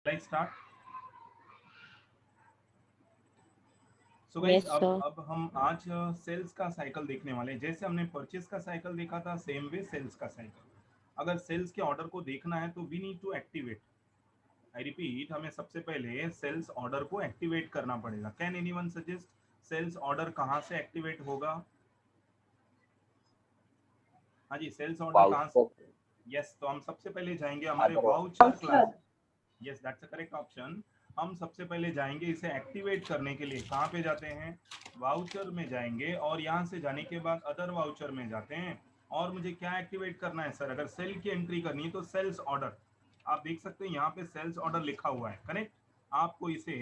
Like start. So guys, Yes, अब sir. अब हम आज सेल्स का साइकिल देखने वाले हैं। जैसे हमने परचेस का साइकिल देखा था, सेम वे सेल्स का साइकिल। अगर सेल्स के ऑर्डर को देखना है तो we need to activate. I repeat, हमें सबसे पहले सेल्स ऑर्डर को एक्टिवेट करना पड़ेगा। Can anyone suggest sales order कहाँ से एक्टिवेट होगा? हाँ जी, सेल्स ऑर्डर कहाँ से? वाउचर यस, तो हम सबसे पहले जाएंगे हमारे other voucher class. Yes, that's a correct option. हम सबसे पहले जाएंगे इसे एक्टिवेट करने के लिए। कहाँ पे जाते हैं? वाउचर में जाएंगे, और यहाँ से जाने के बाद अदर वाउचर में जाते हैं। और मुझे क्या एक्टिवेट करना है सर? अगर सेल की एंट्री करनी है तो सेल्स ऑर्डर। आप देख सकते हैं यहाँ पे सेल्स ऑर्डर लिखा हुआ है, करेक्ट। आपको इसे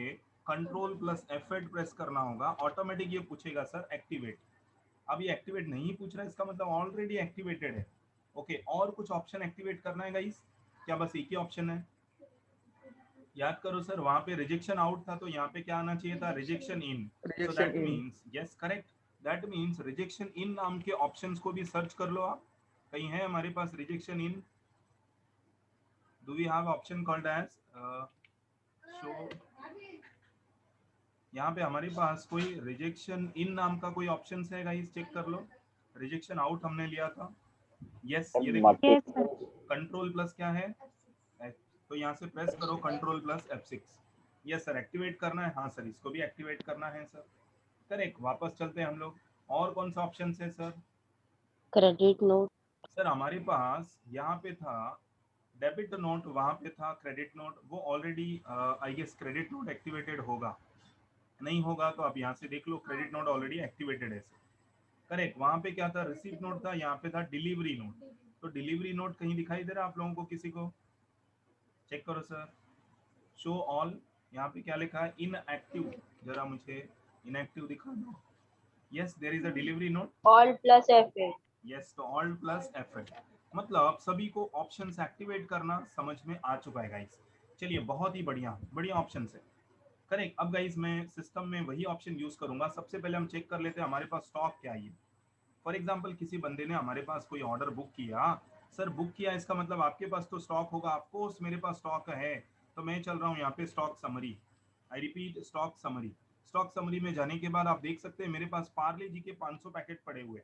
कंट्रोल प्लस F8 प्रेस करना होगा, ऑटोमेटिक ये पूछेगा सर एक्टिवेट। अब ये एक्टिवेट नहीं पूछ रहा है, इसका मतलब ऑलरेडी एक्टिवेटेड है। ओके, और कुछ ऑप्शन एक्टिवेट करना है गाइस? क्या बस एक ही ऑप्शन है? याद करो सर, वहां पे रिजेक्शन आउट था, तो यहाँ पे क्या आना चाहिए था? Rejection in. So rejection that in means, yes correct, that means rejection in नाम के ऑप्शंस को भी सर्च कर लो आप। कहीं है हमारे पास rejection in? Do we have option called as show? यहाँ पे हमारे पास कोई रिजेक्शन इन नाम का कोई ऑप्शन है गाइस? चेक कर लो। रिजेक्शन आउट हमने लिया था। यस, ये देखो, Yes, sir. कंट्रोल प्लस क्या है? तो यहाँ से प्रेस करो control plus F6। Yes sir, activate करना है। हाँ सर, इसको भी एक्टिवेट करना है सर। करेक्ट, वापस चलते हैं हम लोग। और कौन सा ऑप्शन है सर? Credit note. सर हमारे पास यहाँ पे था डेबिट नोट, वहाँ पे था क्रेडिट नोट। वो already I guess credit note activated होगा। नहीं होगा तो आप यहाँ से देख लो, क्रेडिट नोट ऑलरेडी एक्टिवेटेड है। करेक्ट, वहाँ पे क्या था? रिसीप्ट नोट था, यहाँ पे था डिलीवरी नोट। तो डिलीवरी नोट कहीं दिखाई दे रहा है आप लोगों को? किसी को चेक करो सर, शो ऑल। यहाँ पे क्या लिखा है? इनएक्टिव। जरा मुझे इनएक्टिव दिखा दो। Yes, there is a delivery note. All plus F8. Yes, तो ऑल प्लस F8। मतलब सभी को ऑप्शंस एक्टिवेट करना समझ में आ चुका है गाइस। चलिए, बहुत ही बढ़िया बढ़िया ऑप्शन है। करेक्ट, अब गाइस मैं सिस्टम में वही ऑप्शन यूज करूंगा। सबसे पहले हम चेक कर लेते हैं हमारे पास स्टॉक क्या है। फॉर एग्जाम्पल, किसी बंदे ने हमारे पास कोई ऑर्डर बुक किया। सर बुक किया, इसका मतलब आपके पास तो स्टॉक होगा। ऑफकोर्स मेरे पास स्टॉक है, तो मैं चल रहा हूँ यहाँ पे stock summary. I repeat, stock summary. Stock summary में जाने के बाद आप देख सकते हैं मेरे पास पार्ले जी के 500 पैकेट पड़े हुए।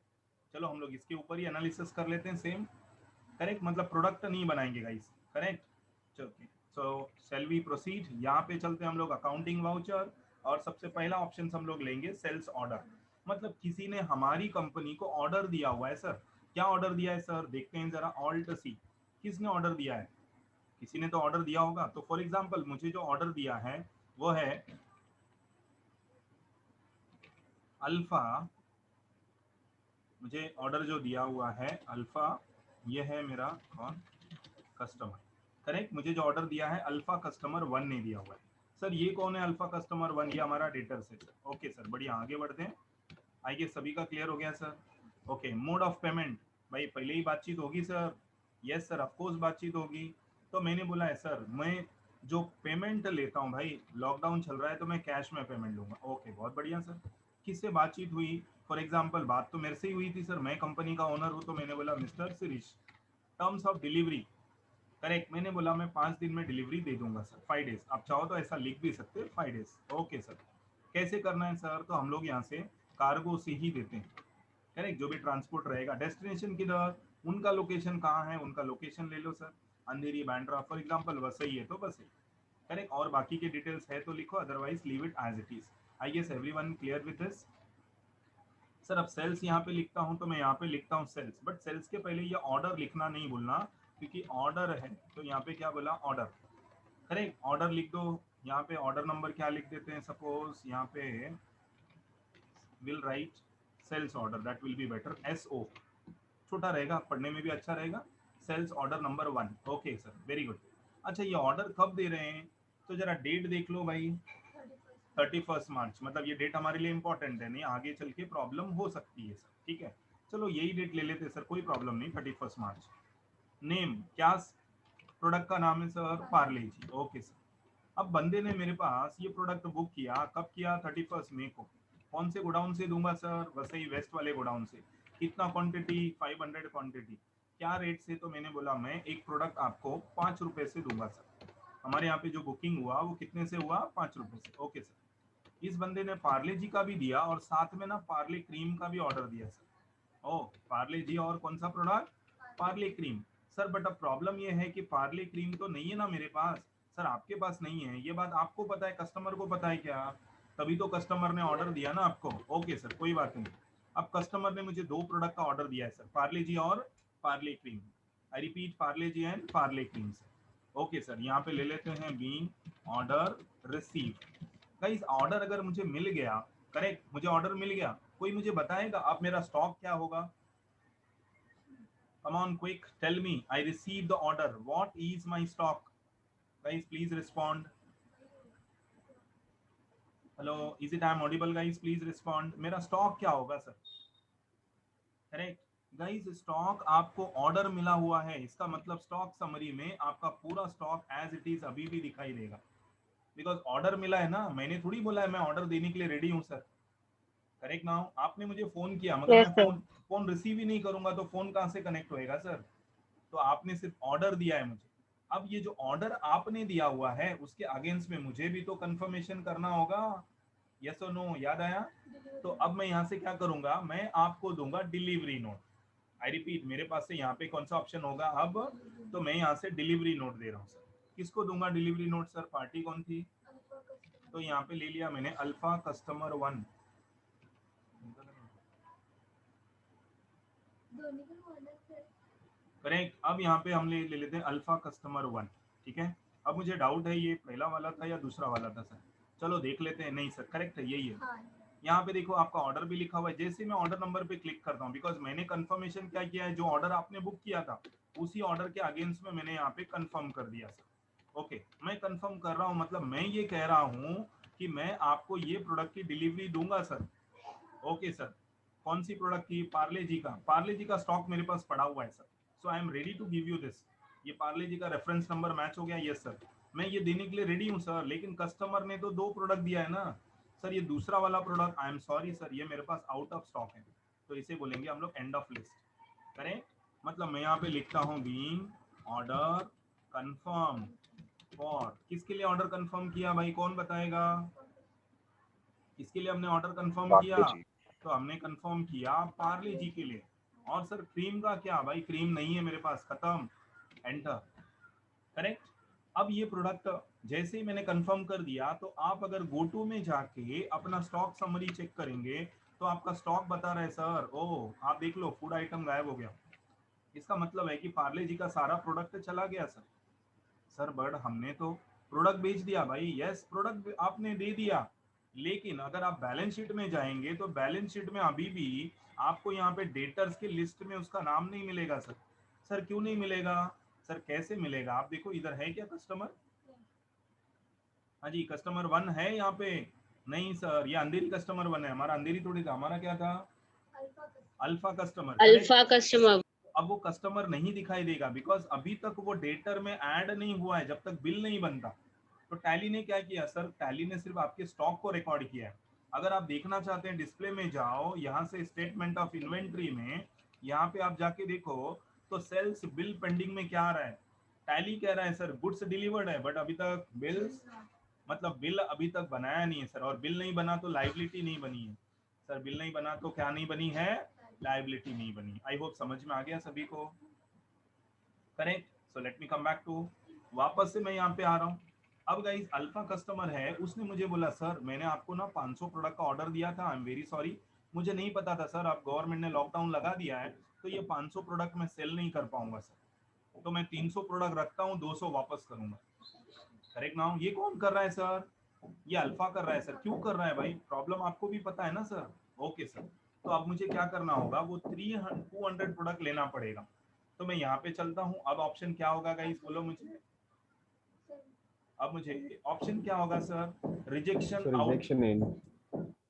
चलो हम लोग इसके ऊपर ही एनालिसिस कर लेते हैं सेम। करेक्ट, मतलब प्रोडक्ट नहीं बनाएंगे गाइस, करेक्ट। चलिए, सो शेल वी प्रोसीड। यहाँ पे चलते हैं हम लोग अकाउंटिंग वाउचर, और सबसे पहला ऑप्शन हम लोग लेंगे सेल्स ऑर्डर। मतलब किसी ने हमारी कंपनी को ऑर्डर दिया हुआ है सर। क्या ऑर्डर दिया है सर? देखते हैं जरा, ऑल्ट सी। किसने ऑर्डर दिया है? किसी ने तो ऑर्डर दिया होगा। तो फॉर एग्जाम्पल, मुझे जो ऑर्डर दिया है वो है अल्फा। मुझे ऑर्डर जो दिया हुआ है अल्फा, ये है मेरा कौन? कस्टमर। करेक्ट, मुझे जो ऑर्डर दिया है अल्फा कस्टमर 1 ने दिया हुआ है। सर ये कौन है अल्फा कस्टमर 1? ये हमारा डेटर है सर। ओके सर, बढ़िया, आगे बढ़ते हैं। आई गेस सभी का क्लियर हो गया sir. Okay, mode of payment, भाई पहले ही बातचीत होगी सर। यस सर, ऑफकोर्स बातचीत होगी। तो मैंने बोला है सर, मैं जो पेमेंट लेता हूँ भाई, लॉकडाउन चल रहा है तो मैं कैश में पेमेंट लूंगा। ओके, बहुत बढ़िया सर। किससे बातचीत हुई? फॉर एग्जाम्पल, बात तो मेरे से ही हुई थी सर, मैं कंपनी का ओनर हूँ। तो मैंने बोला mister Shirish, terms of delivery. Correct, मैंने बोला मैं 5 दिन में डिलीवरी दे दूंगा सर, 5 डेज। आप चाहो तो ऐसा लिख भी सकते हैं, 5 डेज। Okay sir. कैसे करना है सर? तो हम लोग यहाँ से कार्गो से ही देते हैं। करेक्ट, जो भी ट्रांसपोर्ट रहेगा, डेस्टिनेशन किधर, उनका लोकेशन कहाँ है, उनका लोकेशन ले लो sir. Andheri, Bandra for example, Vasai है तो वसई। करेक्ट, और बाकी के डिटेल्स है तो लिखो, otherwise leave it as it is. I guess everyone clear with this. Sir अब सेल्स यहाँ पे लिखता हूँ, तो मैं यहाँ पे लिखता हूँ सेल्स, बट सेल्स के पहले ये ऑर्डर लिखना नहीं भूलना, क्योंकि ऑर्डर है। तो यहाँ पे क्या बोला? ऑर्डर। करेक्ट, ऑर्डर लिख दो। यहाँ पे ऑर्डर नंबर क्या लिख देते हैं? सपोज यहाँ पे will write sales order, that will be better. SO छोटा रहेगा, पढ़ने में भी अच्छा रहेगा। Sales order number 1। Okay sir, very good. अच्छा, ये ऑर्डर कब दे रहे हैं? तो जरा डेट देख लो भाई, 31 मार्च। मतलब ये डेट हमारे लिए इंपॉर्टेंट है, नहीं आगे चल के प्रॉब्लम हो सकती है सर, ठीक है। चलो यही डेट ले लेते सर, कोई प्रॉब्लम नहीं, 31 मार्च। नेम क्या? प्रोडक्ट का नाम है sir Parle G. Okay sir. अब बंदे ने मेरे पास ये प्रोडक्ट बुक किया, कब किया? 31 मई को। कौन से गोडाउन से दूंगा सर? वसई वेस्ट वाले गोडाउन से। कितना क्वांटिटी? 500 क्वांटिटी। क्या रेट से? तो मैंने बोला मैं एक प्रोडक्ट आपको 5 रुपए से दूंगा सर। हमारे यहाँ पे जो बुकिंग हुआ वो कितने से हुआ, 5 रुपए से। ओके सर, इस बंदे ने पार्ले जी का भी दिया और साथ में ना पार्ले क्रीम का भी ऑर्डर दिया सर। ओ पार्ले जी और कौन सा product, Parle cream. Sir but अब प्रॉब्लम ये है कि पार्ले क्रीम तो नहीं है ना मेरे पास। सर आपके पास नहीं है, ये बात आपको पता है, कस्टमर को पता है क्या? तभी तो कस्टमर ने ऑर्डर दिया ना आपको। ओके सर कोई बात नहीं। अब कस्टमर ने मुझे 2 प्रोडक्ट का ऑर्डर दिया है सर, पार्ले जी और Parle cream. I repeat, Parle G and Parle cream sir. Okay sir, यहाँ पे ले लेते हैं being order receive. Guys order अगर मुझे मिल गया, करेक्ट, मुझे ऑर्डर मिल गया, कोई मुझे बताएगा अब मेरा स्टॉक क्या होगा? Come on, quick, tell me. I received the order. What is my stock? Guys, please respond. Hello, is it I'm audible, guys? Please respond. मेरा स्टॉक क्या होगा सर? करेक्ट गाइस, स्टॉक आपको ऑर्डर मिला हुआ है, इसका मतलब स्टॉक समरी में आपका पूरा स्टॉक एज इट इज अभी भी दिखाई देगा, बिकॉज ऑर्डर मिला है ना। मैंने थोड़ी बोला है मैं ऑर्डर देने के लिए रेडी हूँ सर। करेक्ट ना? आपने मुझे फोन किया मगर Yes, मैं sir. फोन रिसीव ही नहीं करूंगा तो फोन कहाँ से कनेक्ट होएगा सर? तो आपने सिर्फ ऑर्डर दिया है मुझे। अब ये जो ऑर्डर आपने दिया हुआ है उसके अगेंस्ट में मुझे भी तो कंफर्मेशन करना होगा, यस और नो, याद आया? तो अब मैं यहाँ से क्या करूंगा, मैं आपको दूंगा डिलीवरी नोट। आई रिपीट, मेरे पास से यहाँ पे कौन सा ऑप्शन होगा अब? तो मैं यहाँ से डिलीवरी नोट दे रहा हूँ सर। किसको दूंगा डिलीवरी नोट सर? पार्टी कौन थी? तो यहाँ पे ले लिया मैंने अल्फा कस्टमर 1। करेक्ट। अब यहाँ पे हम ले लेते हैं अल्फा कस्टमर 1। ठीक है, अब मुझे डाउट है ये पहला वाला था या दूसरा वाला था सर? चलो देख लेते हैं। नहीं सर, करेक्ट है, यही है। हाँ। यहाँ पे देखो आपका ऑर्डर भी लिखा हुआ है। जैसे मैं ऑर्डर नंबर पे क्लिक करता हूँ, बिकॉज मैंने कंफर्मेशन क्या किया है, जो ऑर्डर आपने बुक किया था उसी ऑर्डर के अगेंस्ट में मैंने यहाँ पे कंफर्म कर दिया सर। ओके, मैं कंफर्म कर रहा हूँ, मतलब मैं ये कह रहा हूँ कि मैं आपको ये प्रोडक्ट की डिलीवरी दूंगा सर। ओके सर, कौन सी प्रोडक्ट की? पार्ले जी का। पार्ले जी का स्टॉक मेरे पास पड़ा हुआ है sir, so I am ready to give you this. ये पार्ले जी का रेफरेंस नंबर मैच हो गया? यस सर, मैं ये देने के लिए रेडी हूँ सर, लेकिन कस्टमर ने तो 2 प्रोडक्ट दिया है ना सर। ये दूसरा वाला product, I am sorry sir, ये मेरे पास आउट ऑफ स्टॉक है, तो इसे बोलेंगे हम लोग एंड ऑफ लिस्ट। करेक्ट, मतलब मैं यहाँ पे लिखता हूँ बीइंग ऑर्डर कंफर्म फॉर, किसके लिए ऑर्डर कंफर्म किया भाई, कौन बताएगा? किसके लिए हमने ऑर्डर कंफर्म किया? तो हमने कंफर्म किया पार्ले जी के लिए। और सर क्रीम का क्या भाई? क्रीम नहीं है मेरे पास, खत्म, एंटर। करेक्ट। अब ये प्रोडक्ट जैसे ही मैंने कंफर्म कर दिया, तो आप अगर गोटू में जाके अपना स्टॉक समरी चेक करेंगे तो आपका स्टॉक बता रहा है सर, ओह आप देख लो फूड आइटम गायब हो गया। इसका मतलब है कि पार्ले जी का सारा प्रोडक्ट चला गया सर। सर बट हमने तो प्रोडक्ट बेच दिया भाई। यस, प्रोडक्ट आपने दे दिया, लेकिन अगर आप बैलेंस शीट में जाएंगे तो बैलेंस शीट में अभी भी आपको यहाँ पे डेटर्स की लिस्ट में उसका नाम नहीं मिलेगा सर। सर क्यों नहीं मिलेगा सर? कैसे मिलेगा? आप देखो इधर है क्या कस्टमर? हाँ जी, कस्टमर 1 है यहाँ पे? नहीं सर, ये अंधेरी कस्टमर 1 है हमारा। अंधेरी थोड़ी था, हमारा क्या था? Alpha customer. Alpha customer. अब वो कस्टमर नहीं दिखाई देगा बिकॉज अभी तक वो डेटर में ऐड नहीं हुआ है, जब तक बिल नहीं बनता। तो टैली ने क्या किया सर? टैली ने सिर्फ आपके स्टॉक को रिकॉर्ड किया है। अगर आप देखना चाहते हैं डिस्प्ले में जाओ, यहाँ से स्टेटमेंट ऑफ इन्वेंट्री में, यहाँ पे आप जाके देखो तो सेल्स बिल पेंडिंग में क्या आ रहा है? टैली कह रहा है सर गुड्स डिलीवर्ड है, बट अभी तक बिल्स, मतलब बिल अभी तक बनाया नहीं है सर। और बिल नहीं बना तो लाइबिलिटी नहीं बनी है सर। बिल नहीं बना तो क्या नहीं बनी है? लाइबिलिटी नहीं बनी। आई होप समझ में आ गया सभी को। Correct. So let me come back to, वापस से मैं यहाँ पे आ रहा हूँ। अब गाइस अल्फा कस्टमर है, उसने मुझे बोला सर मैंने आपको ना 500 प्रोडक्ट का ऑर्डर दिया था, आई एम वेरी सॉरी, मुझे नहीं पता था सर, आप गवर्नमेंट ने लॉकडाउन लगा दिया है तो ये 500 प्रोडक्ट मैं सेल नहीं कर पाऊंगा सर, तो मैं 300 प्रोडक्ट रखता हूँ, 200 वापस करूंगा। करेक्ट ना? ये कौन कर रहा है सर? ये अल्फा कर रहा है सर। क्यों कर रहा है भाई? प्रॉब्लम आपको भी पता है ना सर? ओके सर, तो अब मुझे क्या करना होगा, वो 200 प्रोडक्ट लेना पड़ेगा। तो मैं यहाँ पे चलता हूँ। अब ऑप्शन क्या होगा गाइस, बोलो मुझे। अब मुझे ऑप्शन क्या होगा sir? Rejection out.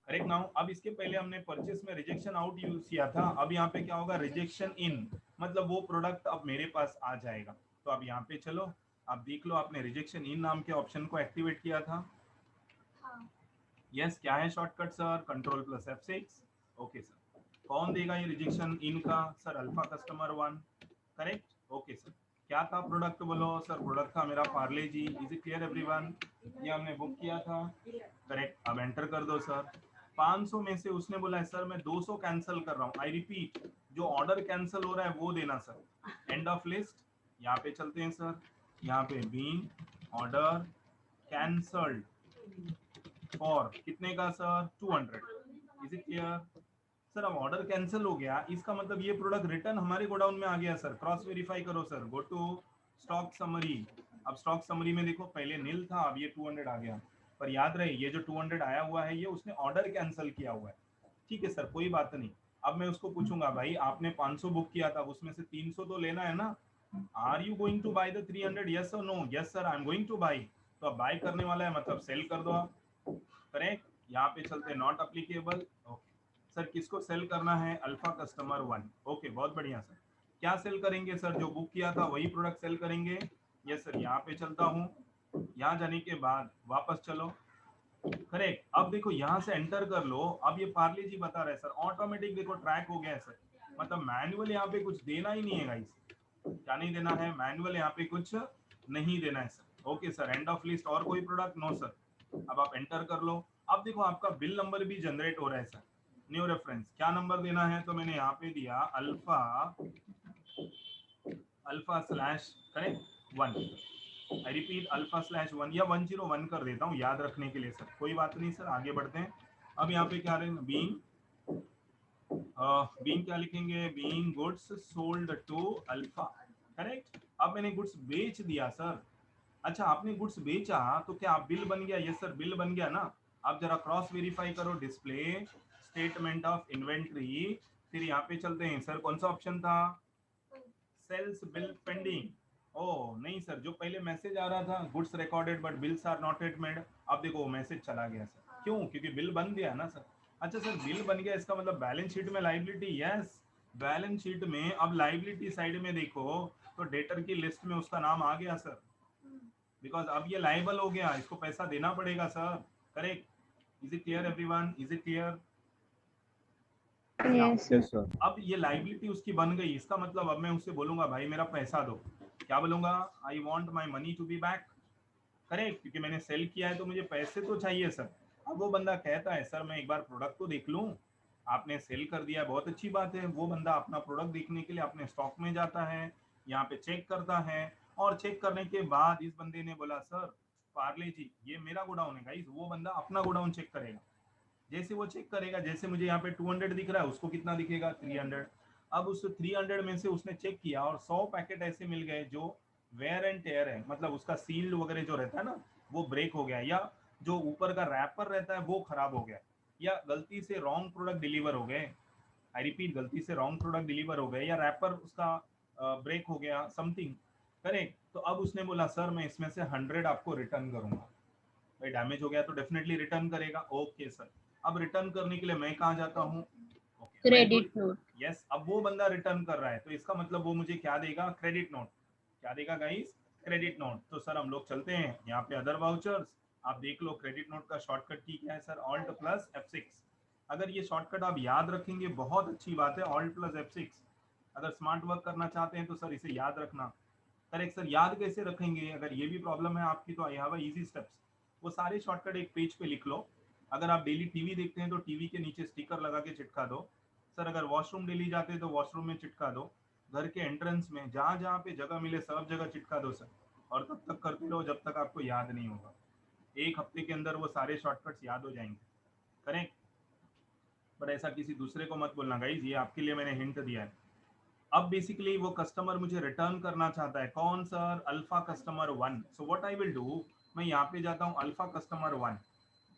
Correct now. अब इसके पहले हमने परचेस में रिजेक्शन आउट यूज किया था, अब यहाँ पे क्या होगा? रिजेक्शन इन, मतलब वो प्रोडक्ट अब मेरे पास आ जाएगा। तो अब यहाँ पे चलो, आप देख लो, आपने रिजेक्शन इन नाम के ऑप्शन को एक्टिवेट किया था। यस, क्या है shortcut sir? Control plus F6। Okay sir, कौन देगा ये रिजेक्शन इन का? Sir alpha customer 1। Correct. Okay sir, क्या था प्रोडक्ट बोलो सर? प्रोडक्ट था मेरा Parle G. Is it clear everyone? ये हमने बुक किया था, करेक्ट। अब एंटर कर दो सर। 500 में से उसने बोला है सर मैं 200 कैंसिल कर रहा हूँ। आई रिपीट, जो ऑर्डर कैंसिल हो रहा है वो देना सर। एंड ऑफ लिस्ट, यहाँ पे चलते हैं सर। यहाँ पे बीइंग ऑर्डर कैंसल्ड फॉर कितने का sir? 200। Is it clear? Sir अब ऑर्डर कैंसिल हो गया, इसका मतलब ये प्रोडक्ट रिटर्न हमारे गोडाउन में आ गया सर। क्रॉस वेरीफाई करो sir, go to stock summary. अब स्टॉक समरी में देखो, पहले नील था, अब ये 200 आ गया। पर याद रहे ये जो 200 आया हुआ है ये उसने ऑर्डर कैंसिल किया हुआ है। ठीक है सर, कोई बात नहीं। अब मैं उसको पूछूंगा भाई आपने 500 बुक किया था, उसमें से 300 तो लेना है ना। Are you going to buy the 300? Yes or no? Yes sir I am going to buy. तो अब बाय करने वाला है मतलब सेल कर दो आप, करेक्ट। यहाँ पे चलते हैं नॉट अप्लीकेबल। ओके सर, किसको सेल करना है? Alpha customer 1। ओके बहुत बढ़िया सर। क्या सेल करेंगे सर? जो बुक किया था वही प्रोडक्ट सेल करेंगे। यस सर, यहाँ पे चलता हूँ। यहाँ जाने के बाद वापस चलो, करेक्ट। अब देखो यहाँ से एंटर कर लो। अब ये पार्ले जी बता रहे सर ऑटोमेटिक देखो ट्रैक हो गया है सर। मतलब मैनुअल यहाँ पे कुछ देना ही नहीं है गाइस। क्या नहीं देना है? मैनुअल यहाँ पे कुछ नहीं देना है sir. Okay sir, end of list. और कोई प्रोडक्ट? No sir. अब आप एंटर कर लो। अब देखो आपका बिल नंबर भी जनरेट हो रहा है सर। न्यू रेफरेंस क्या नंबर देना है? तो मैंने यहाँ पे दिया alpha, alpha slash correct 1। I repeat alpha slash 1 या 101 कर देता हूँ याद रखने के लिए सर। कोई बात नहीं सर, आगे बढ़ते हैं। अब यहाँ पे क्या रहेगा? बीइंग क्या लिखेंगे? Being goods sold to Alpha, correct. अब मैंने गुड्स बेच दिया सर। अच्छा आपने गुड्स बेचा तो क्या बिल बन गया? यस सर, बिल बन गया ना। अब जरा क्रॉस वेरीफाई करो, डिस्प्ले स्टेटमेंट ऑफ इन्वेंट्री। फिर यहाँ पे चलते हैं सर, कौन सा ऑप्शन था? Sales bill pending. ओ नहीं सर, जो पहले मैसेज आ रहा था goods recorded but bills are not yet made, अब देखो वो मैसेज चला गया सर। क्यों? क्योंकि बिल बन गया ना सर। अच्छा सर बिल बन गया इसका मतलब बैलेंस शीट में लाइबिलिटी? यस, बैलेंस शीट में अब लाइबिलिटी साइड में देखो तो डेटर की लिस्ट में उसका नाम आ गया सर। बिकॉज अब ये लाइबल हो गया, इसको पैसा देना पड़ेगा sir, correct. Is it clear everyone? Is it clear? Now Yes, sir. Yes, sir. अब ये लाइबिलिटी उसकी बन गई, इसका मतलब अब मैं उससे बोलूंगा भाई मेरा पैसा दो। क्या बोलूंगा? I want my money to be back, correct. क्योंकि मैंने सेल किया है तो मुझे पैसे तो चाहिए सर। अब वो बंदा कहता है सर मैं एक बार प्रोडक्ट तो देख लूं। आपने सेल कर दिया, बहुत अच्छी बात है। वो बंदा अपना प्रोडक्ट देखने के लिए अपने स्टॉक में जाता है, यहाँ पे चेक करता है। और चेक करने के बाद इस बंदे ने बोला सर पार्ले जी ये मेरा गोडाउन है गाइस। वो बंदा अपना गोडाउन चेक करेगा। जैसे वो चेक करेगा, जैसे मुझे यहाँ पे 200 दिख रहा है, उसको कितना दिखेगा? 300। अब उस 300 में से उसने चेक किया और 100 पैकेट ऐसे मिल गए जो वेयर एंड टेयर है, मतलब उसका सील्ड वगैरह जो रहता है ना वो ब्रेक हो गया, या जो ऊपर का रैपर रहता है वो खराब हो गया, या गलती से रॉन्ग प्रोडक्ट डिलीवर हो गए। आई रिपीट, गलती से रॉन्ग प्रोडक्ट डिलीवर हो गए, या रैपर उसका ब्रेक हो गया, समथिंग, करेक्ट। तो अब उसने बोला सर मैं इसमें से 100 आपको रिटर्न करूंगा। भाई डैमेज हो गया तो डेफिनेटली रिटर्न करेगा। ओके सर, अब रिटर्न करने के लिए मैं कहाँ जाता हूँ? ओके मैं क्रेडिट नोट। यस, अब वो बंदा रिटर्न कर रहा है तो इसका मतलब वो मुझे क्या देगा? Credit note. क्या देगा गाइस? Credit note. तो सर हम लोग चलते हैं यहाँ पे अदर वाउचर्स। आप देख लो क्रेडिट नोट का शॉर्टकट की क्या है सर? Alt plus F6। अगर ये शॉर्टकट आप याद रखेंगे बहुत अच्छी बात है, ऑल्ट प्लस F6। अगर स्मार्ट वर्क करना चाहते हैं तो सर इसे याद रखना। करेक्ट सर, याद कैसे रखेंगे? अगर ये भी प्रॉब्लम है आपकी तो आई हैव इजी स्टेप्स। वो सारे शॉर्टकट एक पेज पे लिख लो। अगर आप डेली टीवी देखते हैं तो टीवी के नीचे स्टिकर लगा के चिटका दो। सर अगर वॉशरूम डेली जाते हैं तो वॉशरूम में चिटका दो। घर के एंट्रेंस में जहाँ जहाँ पे जगह मिले सब जगह चिटका दो सर। और तब तक करते रहो जब तक आपको याद नहीं होगा। एक हफ्ते के अंदर वो सारे शॉर्टकट्स याद हो जाएंगे, करेक्ट। पर ऐसा किसी दूसरे को मत बोलना गाइज, ये आपके लिए मैंने हिंट दिया है। अब बेसिकली वो कस्टमर मुझे रिटर्न करना चाहता है, कौन sir? Alpha customer 1। So what I will do, मैं यहाँ पे जाता हूँ अल्फा कस्टमर 1,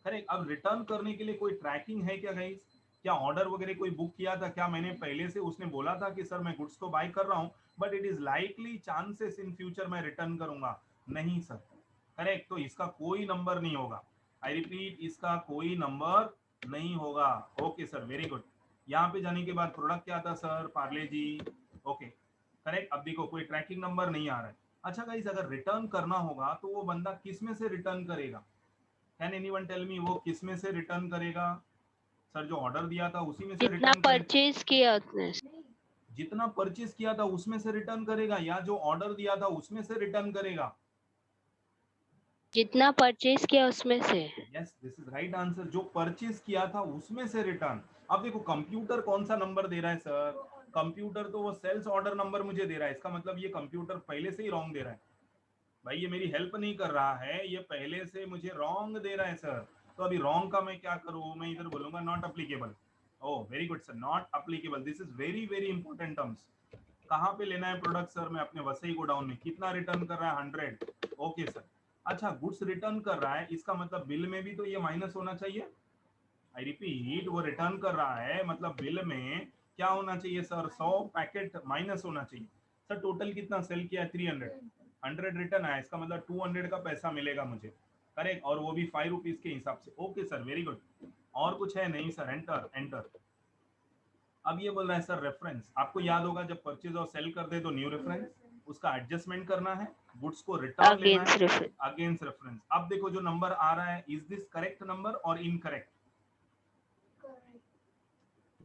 करेक्ट। अब रिटर्न करने के लिए कोई ट्रैकिंग है क्या गाइस? क्या ऑर्डर वगैरह कोई बुक किया था क्या मैंने पहले से? उसने बोला था कि सर मैं गुड्स तो बाय कर रहा हूँ but it is likely chances in future मैं रिटर्न करूंगा। नहीं सर, करेक्ट। तो इसका कोई नंबर नहीं होगा। आई रिपीट, इसका कोई नंबर नहीं होगा। Okay sir, very good. यहाँ पे जाने के बाद प्रोडक्ट क्या था sir? Parle G. Okay correct. अब देखो कोई ट्रैकिंग नंबर नहीं आ रहा है। अच्छा गाइस, अगर रिटर्न करना होगा तो वो बंदा किस में से रिटर्न करेगा? कैन एनीवन टेल मी वो किस में से रिटर्न करेगा? सर जो ऑर्डर दिया था उसी में से जितना रिटर्न करेगा। परचेज किया उसने। जितना परचेज किया था उसमें से रिटर्न करेगा या जो ऑर्डर दिया था उसमें से रिटर्न करेगा? जितना परचेज किया उसमें से। Yes, this is right answer. जो परचेज किया था उसमें से रिटर्न। अब देखो कंप्यूटर कौन सा नंबर दे रहा है सर? कंप्यूटर तो वो सेल्स ऑर्डर नंबर मुझे दे रहा है, इसका मतलब ये कंप्यूटर पहले से ही रॉन्ग दे रहा है भाई, ये मेरी हेल्प नहीं कर रहा है, ये पहले से मुझे रॉन्ग दे रहा है सर। तो अभी रॉन्ग का मैं क्या करूं? मैं इधर बोलूंगा not applicable. Oh very good sir, not applicable, this is very very important terms. कहाँ पे लेना है प्रोडक्ट सर? मैं अपने वसई गोडाउन में। कितना रिटर्न कर रहा है? 100। Okay sir. अच्छा, गुड्स रिटर्न कर रहा है, इसका मतलब बिल में भी तो ये माइनस होना चाहिए। आई रिपीट, वो रिटर्न कर रहा है मतलब बिल में क्या होना चाहिए सर? 100 पैकेट माइनस होना चाहिए। सर टोटल कितना सेल किया है? 300। 100 रिटर्न आया, इसका मतलब 200 का पैसा मिलेगा मुझे, करेक्ट? और वो भी 5 रुपीज के हिसाब से। Okay sir, very good. और कुछ है? नहीं सर, एंटर एंटर। अब ये बोल रहा है सर रेफरेंस। आपको याद होगा जब परचेज और सेल कर दे तो न्यू रेफरेंस, उसका एडजस्टमेंट करना है, गुड्स को रिटर्न लेना है अगेंस्ट रेफरेंस। Against reference. अब देखो जो नंबर आ रहा है, इज दिस करेक्ट नंबर और इनकरेक्ट?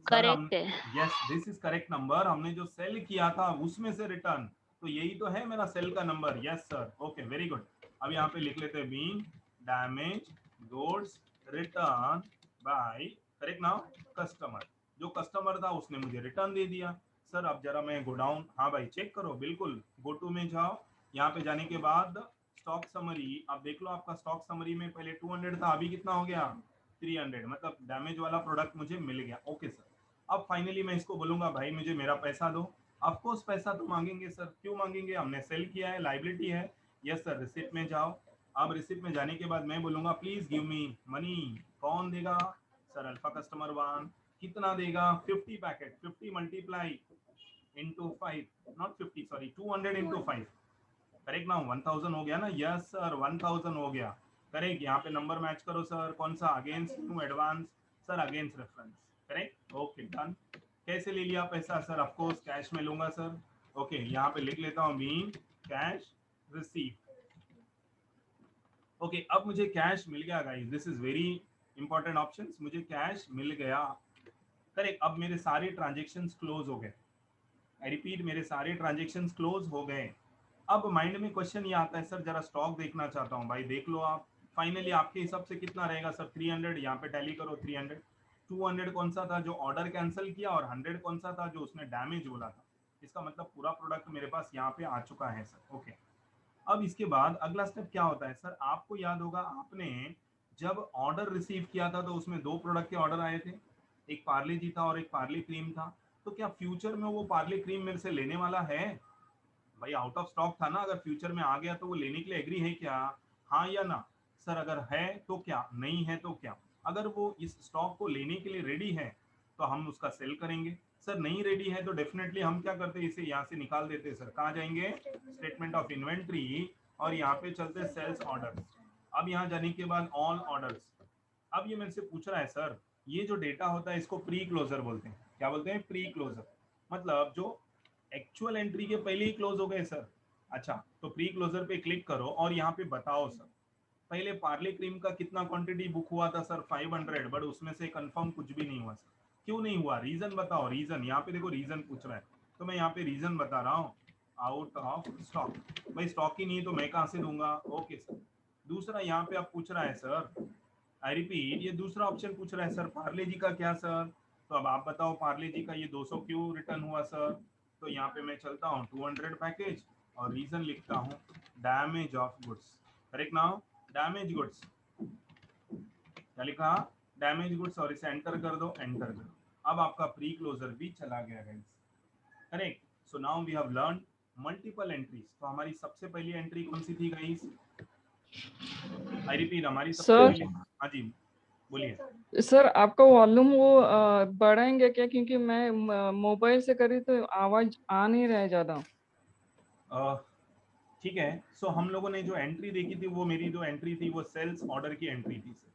सर हम, करेक्ट है। Yes this is correct number. हमने जो सेल किया था उसमें से रिटर्न, तो यही तो है मेरा सेल का नंबर। Yes sir, okay very good. अब यहाँ पे लिख लेते हैं being damage goods return by, correct now, customer. जो कस्टमर था उसने मुझे रिटर्न दे दिया। सर अब जरा मैं गोडाउन, हाँ भाई चेक करो, बिल्कुल गो टू में जाओ। यहाँ पे जाने के बाद स्टॉक समरी, आप देख लो आपका स्टॉक समरी में पहले 200 था, अभी कितना हो गया? 300, मतलब डैमेज वाला प्रोडक्ट मुझे मिल गया। Okay sir. अब फाइनली मैं इसको बोलूंगा भाई मुझे मेरा पैसा दो। ऑफकोर्स पैसा तो मांगेंगे सर, क्यों मांगेंगे? हमने सेल किया है, लाइबिलिटी है। यस सर, रिसिप्ट में जाओ। अब रिसिप्ट में जाने के बाद मैं बोलूंगा प्लीज गिव मी मनी। कौन देगा? Sir alpha customer 1। कितना देगा? 50 packet. 50 multiply into 5, not 50 sorry, 200 into 5, correct ना? 1000 हो गया ना? यस सर 1000 हो गया। करेक्ट, यहाँ पे नंबर मैच करो सर, कौन सा? Against new advance, sir against reference, correct. Okay done. कैसे ले लिया पैसा सर? ऑफकोर्स कैश में लूंगा सर। ओके यहाँ पे लिख लेता हूँ बीइंग कैश रिसीव। ओके अब मुझे कैश मिल गया guys, this is very important options, मुझे कैश मिल गया। करेक्ट, अब मेरे सारे ट्रांजेक्शन्स क्लोज हो गए। आई रिपीट, मेरे सारे ट्रांजेक्शन्स क्लोज हो गए। अब माइंड में क्वेश्चन ये आता है सर जरा स्टॉक देखना चाहता हूँ। भाई देख लो आप, फाइनली आपके हिसाब से कितना रहेगा सर? 300, यहाँ पे टैली करो 300। 200 कौन सा था जो ऑर्डर कैंसिल किया, और 100 कौन सा था जो उसने डैमेज बोला था? इसका मतलब पूरा प्रोडक्ट मेरे पास यहाँ पे आ चुका है सर। ओके, अब इसके बाद अगला स्टेप क्या होता है सर? आपको याद होगा आपने जब ऑर्डर रिसीव किया था तो उसमें दो प्रोडक्ट के ऑर्डर आए थे, एक पार्ले जी था और एक पार्ले क्रीम था। तो क्या फ्यूचर में वो पार्ले क्रीम मेरे से लेने वाला है? भाई आउट ऑफ स्टॉक था ना, अगर फ्यूचर में आ गया तो वो लेने के लिए एग्री है क्या? हाँ या ना? सर अगर है तो क्या, नहीं है तो क्या? अगर वो इस स्टॉक को लेने के लिए रेडी है तो हम उसका सेल करेंगे। सर नहीं रेडी है तो डेफिनेटली हम क्या करते हैं, इसे यहाँ से निकाल देते हैं सर। कहाँ जाएंगे? स्टेटमेंट ऑफ इन्वेंट्री, और यहाँ पे चलते सेल्स ऑर्डर। अब यहाँ जाने के बाद ऑल ऑर्डर्स। अब ये मेरे से पूछ रहा है सर, ये जो डेटा होता है इसको प्री क्लोजर बोलते हैं। क्या बोलते हैं? Pre closure. मतलब जो एक्चुअल एंट्री के पहले ही क्लोज हो गए सर। अच्छा, तो प्री क्लोजर पे क्लिक करो और यहाँ पे बताओ सर पहले पार्ले क्रीम का कितना क्वांटिटी बुक हुआ था सर? 500, बट उसमें से कंफर्म कुछ भी नहीं हुआ सर। क्यों नहीं हुआ? रीजन बताओ। रीजन यहाँ पे देखो, रीजन पूछ रहा है तो मैं यहाँ पे रीजन बता रहा हूँ, आउट ऑफ स्टॉक। भाई स्टॉक ही नहीं तो मैं कहाँ से दूंगा? Okay sir. दूसरा यहाँ पे आप पूछ रहा है सर, आई रिपीट, ये दूसरा ऑप्शन पूछ रहा है सर पार्ले जी का क्या सर? तो अब आप बताओ पार्ले जी का ये 200 क्यों रिटर्न हुआ सर? तो यहाँ पे मैं चलता हूँ 200 पैकेज और रीजन लिखता हूँ damage of goods. Correct now, damage goods. क्या लिखा? डैमेज गुड्स, और इसे एंटर कर दो, एंटर कर दो। अब आपका प्री क्लोजर भी चला गया guys. Correct. So now we have learn multiple entries. तो हमारी सबसे पहली एंट्री कौन सी थी गाइस? आई रिपीट, हमारी सबसे सर पहली, हाँ जी बोलिए। सर आपका वॉल्यूम वो बढ़ाएंगे क्या, क्योंकि मैं मोबाइल से करी तो आवाज आ नहीं रहा है ज्यादा। ठीक है। सो हम लोगों ने जो एंट्री देखी थी वो मेरी जो एंट्री थी वो सेल्स ऑर्डर की एंट्री थी सर।